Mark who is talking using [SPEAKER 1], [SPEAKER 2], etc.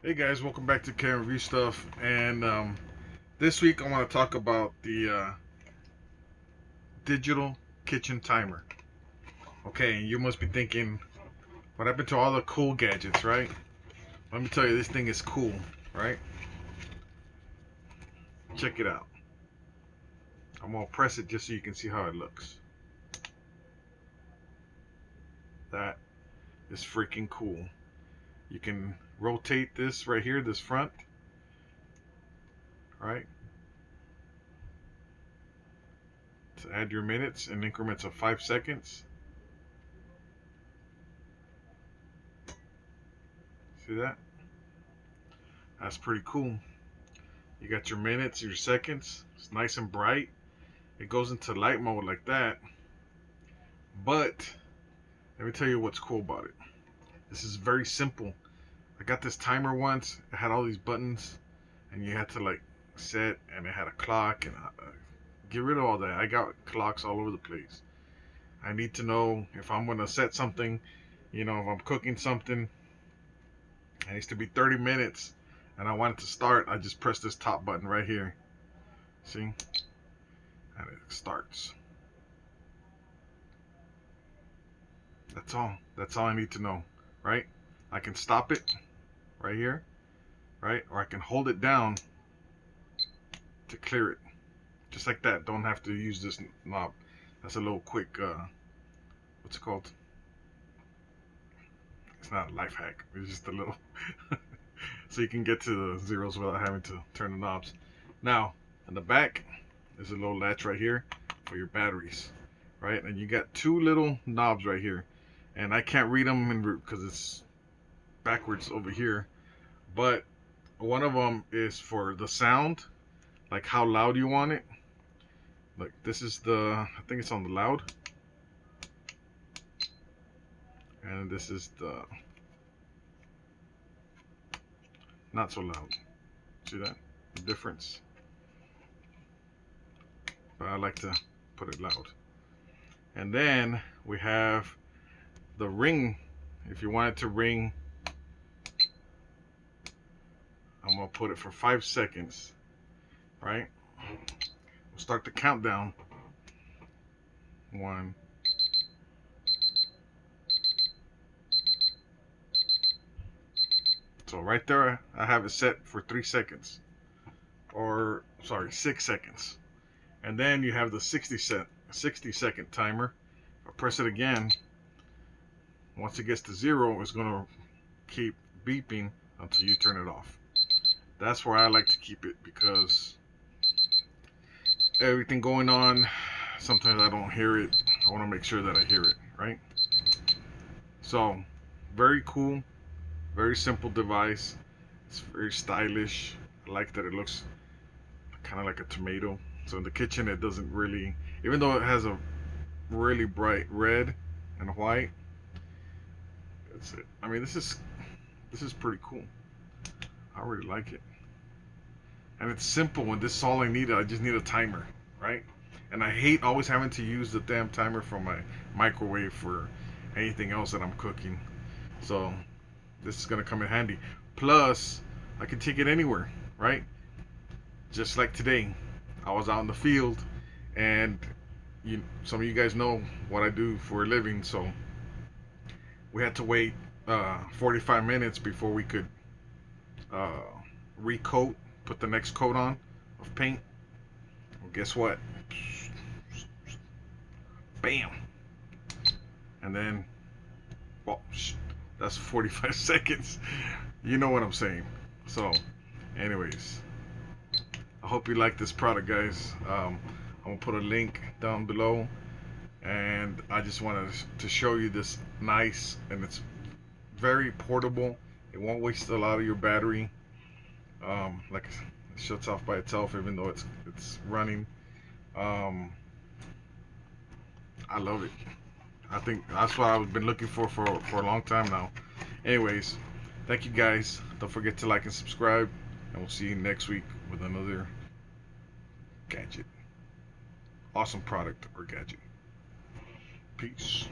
[SPEAKER 1] Hey guys, welcome back to Can Review Stuff. And this week I want to talk about the digital kitchen timer. Okay, you must be thinking, what happened to all the cool gadgets, right? Let me tell you, this thing is cool, right? Check it out. I'm gonna press it just so you can see how it looks. That is freaking cool. You can rotate this right here, this front, right? To add your minutes in increments of 5 seconds. See that? That's pretty cool. You got your minutes, your seconds. It's nice and bright. It goes into light mode like that. But let me tell you what's cool about it. This is very simple. I got this timer once. It had all these buttons, and you had to like set, and it had a clock, and get rid of all that. I got clocks all over the place. I need to know if I'm gonna set something. If I'm cooking something, it needs to be 30 minutes, and I want it to start. I just press this top button right here. See? And it starts. That's all. That's all I need to know, right? I can stop it right here, right? Or I can hold it down to clear it. Just like that. Don't have to use this knob. That's a little quick, what's it called? It's not a life hack. It's just a little, so you can get to the zeros without having to turn the knobs. Now, in the back, there's a little latch right here for your batteries, right? And you got two little knobs right here. And I can't read them because it's backwards over here. But one of them is for the sound, like how loud you want it. Look, this is I think it's on the loud. And this is the not so loud. See that? The difference. But I like to put it loud. And then we have the ring. If you want it to ring, I'm gonna put it for 5 seconds, right? We'll start the countdown. 1. So right there, I have it set for 3 seconds, or sorry, 6 seconds. And then you have the 60-second timer. If I press it again, once it gets to 0, it's gonna keep beeping until you turn it off. That's where I like to keep it, because everything going on, sometimes I don't hear it. I want to make sure that I hear it, right? So, very cool, very simple device. It's very stylish. I like that it looks kind of like a tomato. So in the kitchen, it doesn't really, even though it has a really bright red and white, I mean, this is pretty cool. I really like it. And it's simple, and this is all I need. I just need a timer, right? And I hate always having to use the damn timer from my microwave for anything else that I'm cooking. So this is gonna come in handy. Plus, I can take it anywhere, right? Just like today, I was out in the field, and some of you guys know what I do for a living, so we had to wait 45 minutes before we could uh, recoat, put the next coat on of paint. Well, guess what? Bam! And then, well, that's 45 seconds. You know what I'm saying. So, anyways, I hope you like this product, guys. I'm gonna put a link down below, and I just wanted to show you this nice, and it's very portable. It won't waste a lot of your battery. Like it shuts off by itself, even though it's running. Um, I love it. I think that's what I've been looking for a long time now. Anyways, thank you guys. Don't forget to like and subscribe, and we'll see you next week with another gadget. Awesome product or gadget. Peace.